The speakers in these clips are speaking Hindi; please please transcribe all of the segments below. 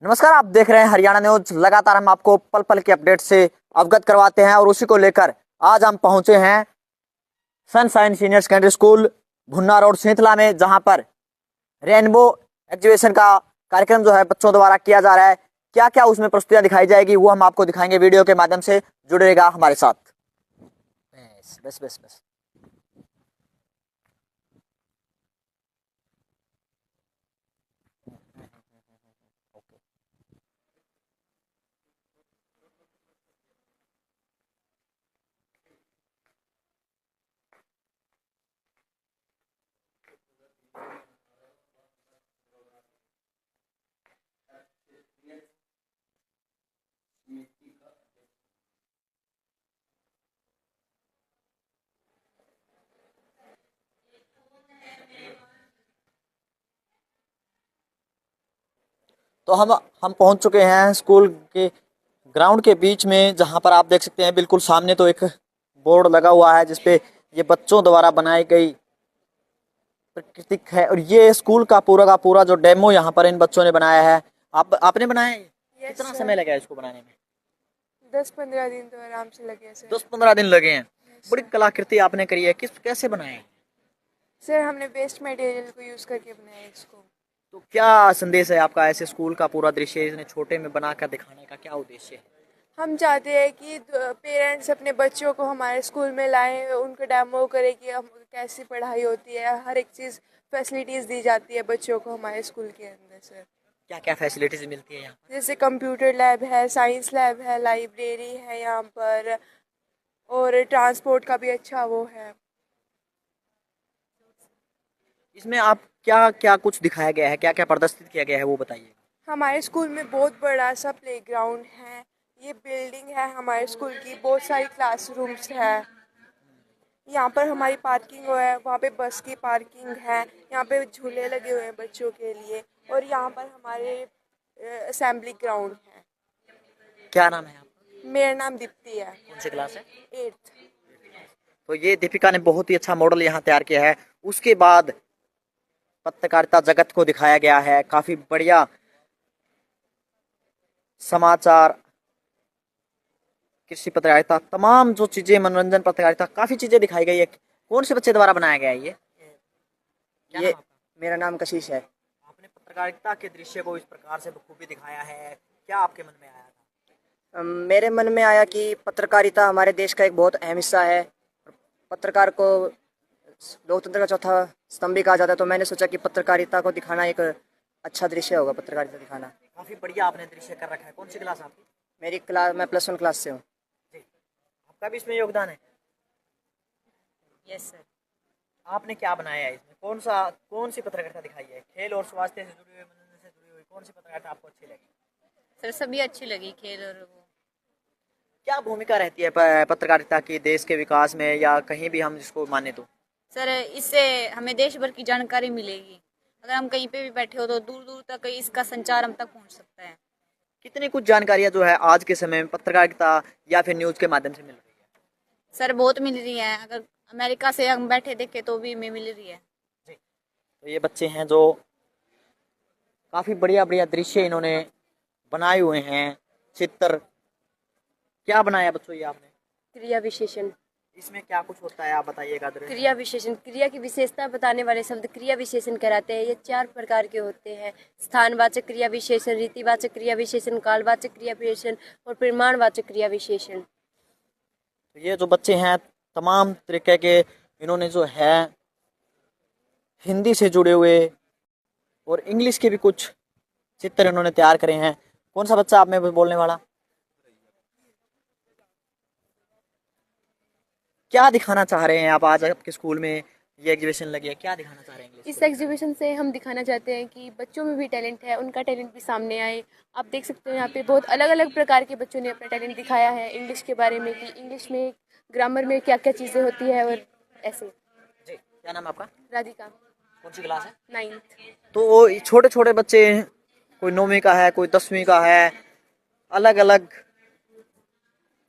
नमस्कार, आप देख रहे हैं हरियाणा न्यूज। लगातार हम आपको पल पल के अपडेट से अवगत करवाते हैं और उसी को लेकर आज हम पहुंचे हैं Sunshine senior secondary school Bhunna road Sinthala में, जहां पर रेनबो एग्जीबिशन का कार्यक्रम जो है बच्चों द्वारा किया जा रहा है। क्या क्या उसमें प्रस्तुतियां दिखाई जाएगी वो हम आपको दिखाएंगे वीडियो के माध्यम से। जुड़े रहेगा हमारे साथ। बस बस बस बस। तो हम पहुंच चुके हैं स्कूल के ग्राउंड के बीच में, जहां पर आप देख सकते हैं बिल्कुल सामने तो एक बोर्ड लगा हुआ है जिसपे ये बच्चों द्वारा बनाई गई प्राकृतिक है। और ये स्कूल का पूरा जो डेमो यहाँ पर इन बच्चों ने बनाया है। आपने बनाया है? कितना समय लगा इसको बनाने में? 10-15 दिन तो आराम से लगे सर। 10-15 दिन लगे हैं। बड़ी कलाकृति आपने करी है। कैसे बनाए हैं? सर हमने वेस्ट मटेरियल को यूज़ करके बनाया है इसको। तो क्या संदेश है आपका? ऐसे स्कूल का पूरा दृश्य इतने छोटे में बनाकर दिखाने का क्या उद्देश्य है? हम चाहते हैं कि पेरेंट्स अपने बच्चों को हमारे स्कूल में लाएं, उनको डेमो करें कि हम कैसी पढ़ाई होती है, हर एक चीज़ फैसिलिटीज़ दी जाती है बच्चों को हमारे स्कूल के अंदर सर। क्या क्या फैसिलिटीज मिलती है यहाँ? जैसे कंप्यूटर लैब है, साइंस लैब है, लाइब्रेरी है यहाँ पर, और ट्रांसपोर्ट का भी अच्छा वो है। इसमें आप क्या क्या कुछ दिखाया गया है, क्या क्या प्रदर्शित किया गया है वो बताइए। हमारे स्कूल में बहुत बड़ा सा प्लेग्राउंड है, ये बिल्डिंग है हमारे स्कूल की, बहुत सारी क्लासरूम्स है। यहाँ पर हमारी पार्किंग है, वहाँ पे बस की पार्किंग है, यहाँ पे झूले लगे हुए हैं बच्चों के लिए, और यहाँ पर हमारे असेंबली ग्राउंड है। क्या नाम है आपका? मेरा नाम दीप्ति है। कौन सी क्लास है? 8th। तो ये दीपिका ने बहुत ही अच्छा मॉडल यहाँ तैयार किया है। उसके बाद पत्रकारिता जगत को दिखाया गया है। काफी बढ़िया समाचार, कृषि पत्रकारिता, तमाम जो चीजें, मनोरंजन पत्रकारिता, काफी चीजें दिखाई गई है। कौन से बच्चे द्वारा बनाया गया है ये? क्या ये नाम आपका? मेरा नाम कशिश है। आपने पत्रकारिता के दृश्य को इस प्रकार से बखूबी दिखाया है, क्या आपके मन में आया था? मेरे मन में आया कि पत्रकारिता हमारे देश का एक बहुत अहम हिस्सा है। पत्रकार को लोकतंत्र का चौथा स्तंभ भी कहा जाता है, तो मैंने सोचा कि पत्रकारिता को दिखाना एक अच्छा दृश्य होगा। पत्रकारिता दिखाना काफी बढ़िया आपने दृश्य कर रखा है। कौन सी क्लास आपकी? मेरी क्लास, मैं +1 क्लास से हूँ। जी, आपका भी इसमें योगदान है? Yes sir. आपने क्या बनाया है इसमें? कौन सी पत्रकारिता दिखाई है? खेल और स्वास्थ्य से जुड़ी हुई, मनोरंजन से जुड़ी हुई कौन सी पत्रकारिता आपको अच्छी लगी? सर सभी अच्छी लगी, खेल और वो। क्या भूमिका रहती है पत्रकारिता की देश के विकास में, या कहीं भी हम जिसको माने तो? सर इससे हमें देश भर की जानकारी मिलेगी। अगर हम कहीं पे भी बैठे हो तो दूर दूर तक इसका संचार हम तक पहुंच सकता है। कितनी कुछ जानकारियां जो है आज के समय में पत्रकारिता या फिर न्यूज के माध्यम से मिल रही है? सर बहुत मिल रही है। अगर अमेरिका से हम बैठे देखे तो भी हमें मिल रही है। जी। तो ये बच्चे हैं जो काफी बढ़िया बढ़िया दृश्य इन्होंने बनाए हुए हैं। चित्र क्या बनाया बच्चों ये आपने? क्रिया विशेषण। इसमें क्या कुछ होता है आप बताइएगा। क्रिया विशेषण क्रिया की विशेषता बताने वाले शब्द क्रिया विशेषण कहलाते हैं। ये 4 प्रकार के होते हैं: स्थानवाचक क्रिया विशेषण, रीतिवाचक क्रिया विशेषण, कालवाचक क्रिया विशेषण और परिमाणवाचक क्रिया विशेषण। तो ये जो बच्चे हैं तमाम तरीके के इन्होंने जो है हिंदी से जुड़े हुए और इंग्लिश के भी कुछ चित्र इन्होंने तैयार करे हैं। कौन सा बच्चा आप में बोलने वाला? क्या दिखाना चाह रहे हैं आप? आज आपके स्कूल में ये एग्जीबिशन लगी है, क्या दिखाना चाह रहे हैं? इस एग्जीबिशन से हम दिखाना चाहते हैं कि बच्चों में भी टैलेंट है, उनका टैलेंट भी सामने आए। आप देख सकते हो यहाँ पे बहुत अलग अलग प्रकार के बच्चों ने अपना टैलेंट दिखाया है। इंग्लिश के बारे में कि इंग्लिश में ग्रामर में क्या क्या चीज़ें होती है, और ऐसे। जी, क्या नाम है आपका? राधिका। कौन सी क्लास है? 9th। तो वो छोटे छोटे बच्चे, कोई 9वीं का है, कोई 10वीं का है, अलग अलग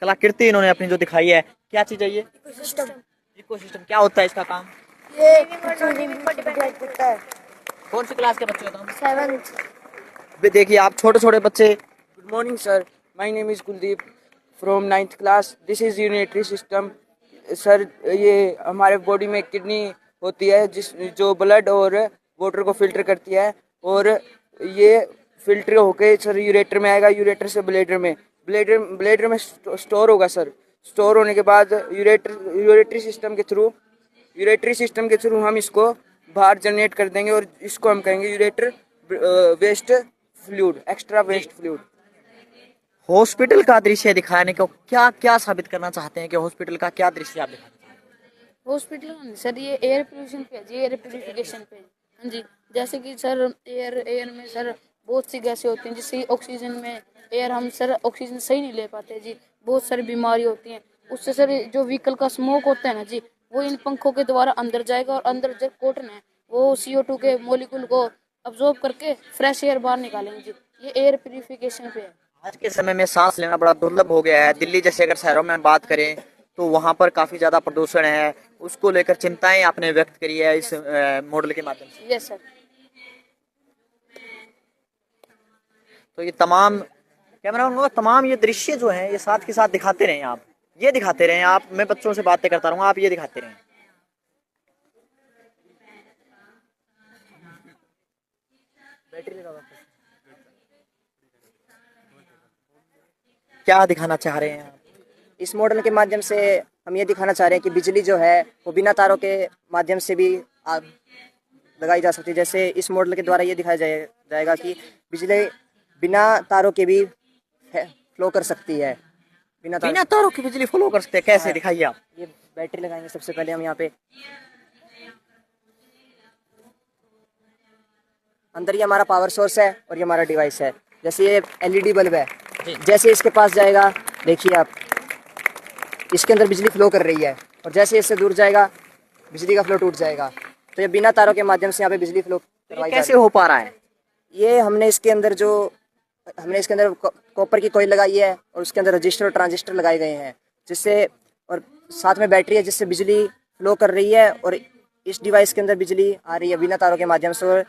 कलाकृति इन्होंने अपनी जो दिखाई है। क्या चीज है ये? इकोसिस्टम क्या होता है इसका काम? ये पर डिपेंड करता है। कौन सी क्लास के बच्चे हो तुम? 7th। देखिए आप छोटे छोटे बच्चे। Good morning, sir. My name is Kuldeep from 9th class. This is urinary system. Sir ये हमारे बॉडी में किडनी होती है जो ब्लड और वाटर को फिल्टर करती है, और ये फिल्टर होके सर यूरेटर में आएगा, यूरेटर से ब्लेडर में स्टोर होगा सर। स्टोर होने के बाद यूरेटरी सिस्टम के थ्रू हम इसको बाहर जनरेट कर देंगे, और इसको हम कहेंगे ureter waste fluid, extra waste fluid. Hospital का दृश्य दिखाने को क्या क्या साबित करना चाहते हैं कि हॉस्पिटल का क्या दृश्य आप दिखाना चाहते हैं? हॉस्पिटल सर ये एयर पोल्यूशन पे है जी, एयर प्योरिफिकेशन पे है। हाँ जी, जैसे कि सर एयर में सर बहुत सी गैसें होती हैं, जिससे ऑक्सीजन में एयर हम सर ऑक्सीजन सही नहीं ले पाते जी, बहुत सारी बीमारी होती हैं। उससे सर जो व्हीकल का स्मोक होता है ना जी, वो इन पंखों के द्वारा अंदर जाएगा, और अंदर जो कॉटन है वो CO2 के मॉलिक्यूल को अब्जॉर्ब करके फ्रेश एयर बाहर निकालेंगे जी। ये एयर प्योरिफिकेशन पे है। आज के समय में सांस लेना बड़ा दुर्लभ हो गया है। दिल्ली जैसे अगर शहरों में हम बात करें तो वहां पर काफी ज्यादा प्रदूषण है, उसको लेकर चिंताएं आपने व्यक्त करी है इस मॉडल के माध्यम से। Yes sir. तो ये तमाम कैमरा तमाम ये दृश्य जो है ये साथ के साथ दिखाते रहे आप, ये दिखाते रहे आप। मैं बच्चों से बातें करता रहूंगा, आप ये दिखाते रहे। क्या दिखाना चाह रहे हैं आप? इस मॉडल के माध्यम से हम ये दिखाना चाह रहे हैं कि बिजली जो है वो बिना तारों के माध्यम से भी लगाई जा सकती है। जैसे इस मॉडल के द्वारा ये दिखाया जाएगा कि बिजली बिना तारों के भी फ्लो कर सकती है। बिना तारों की बिजली फ्लो कर सकते हैं, कैसे दिखाइए आप? ये बैटरी लगाएंगे सबसे पहले हम यहाँ पे। अंदर ये हमारा पावर सोर्स है और ये हमारा डिवाइस है। जैसे ये LED बल्ब है, जैसे इसके पास जाएगा देखिए आप, इसके अंदर बिजली फ्लो कर रही है, और जैसे इससे दूर जाएगा बिजली का फ्लो टूट जाएगा। तो ये बिना तारों के माध्यम से यहाँ पे बिजली फ्लो करवाई कैसे हो पा रहा है? ये हमने इसके अंदर कॉपर की कॉइल लगाई है, और उसके अंदर रजिस्टर और ट्रांजिस्टर लगाए गए हैं, जिससे, और साथ में बैटरी है जिससे बिजली फ्लो कर रही है, और इस डिवाइस के अंदर बिजली आ रही है बिना तारों के माध्यम से, और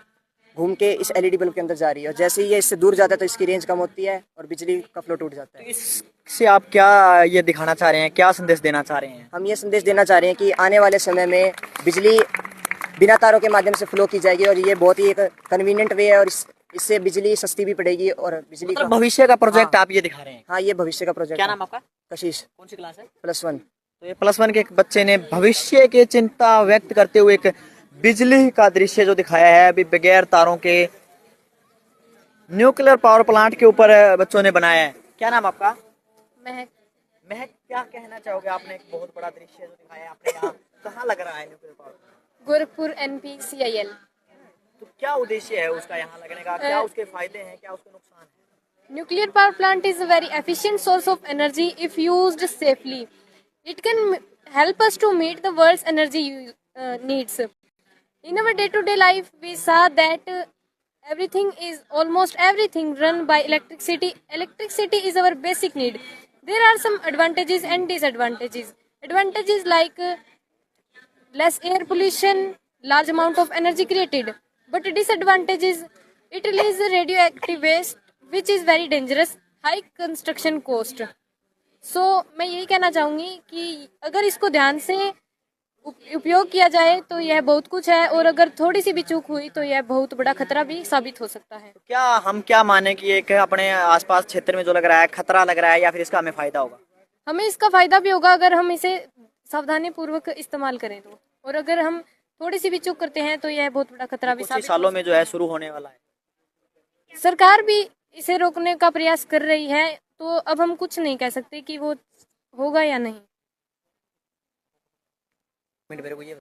घूम के इस LED बल्ब के अंदर जा रही है। और जैसे ही ये इससे दूर जाता है तो इसकी रेंज कम होती है और बिजली का फ्लो टूट जाता है। इससे आप क्या ये दिखाना चाह रहे हैं, क्या संदेश देना चाह रहे हैं? हम ये संदेश देना चाह रहे हैं कि आने वाले समय में बिजली बिना तारों के माध्यम से फ्लो की जाएगी, और ये बहुत ही एक कन्वीनियंट वे है, और इससे बिजली सस्ती भी पड़ेगी, और बिजली मतलब भविष्य का प्रोजेक्ट आप ये दिखा रहे हैं? हाँ, ये भविष्य का प्रोजेक्ट। क्या नाम आपका? कशिश। कौन सी क्लास है? +1। तो ये +1 के एक बच्चे ने भविष्य की चिंता व्यक्त करते हुए एक बिजली का दृश्य जो दिखाया है, अभी बगैर तारों के न्यूक्लियर पावर प्लांट के ऊपर बच्चों ने बनाया है। क्या नाम आपका? महक। महक, क्या कहना चाहोगे? आपने एक बहुत बड़ा दृश्य जो दिखाया है, आपने यहाँ कहाँ लग रहा है nuclear power plant? Gorakhpur NPCIL। तो क्या उद्देश्य है उसका यहाँ लगने का, क्या उसके फायदे हैं, क्या उसके नुकसान है? Nuclear power plant is a very efficient source of energy if used safely. It can help us to meet the world's energy needs. In our day-to-day life, we saw that almost everything run by electricity. Electricity is our basic need. There are some advantages and disadvantages. Advantages like less air pollution, large amount of energy created. But disadvantages, it releases radioactive waste which is very dangerous, high construction cost. So मैं यही कहना चाहूँगी कि अगर इसको ध्यान से उपयोग किया जाए तो यह बहुत कुछ है, और अगर थोड़ी सी भी चूक हुई तो यह बहुत बड़ा खतरा भी साबित हो सकता है। क्या हम क्या माने कि एक अपने आसपास क्षेत्र में जो लग रहा है खतरा लग रहा है, या फिर इसका हमें फायदा होगा? हमें इसका फायदा भी होगा अगर हम इसे सावधानी पूर्वक इस्तेमाल करें तो, और अगर हम थोड़ी सी भी चूक करते हैं तो यह बहुत बड़ा खतरा भी कुछ ही सालों में जो है शुरू होने वाला है। सरकार भी इसे रोकने का प्रयास कर रही है, तो अब हम कुछ नहीं कह सकते कि वो होगा या नहीं। मेरे को ये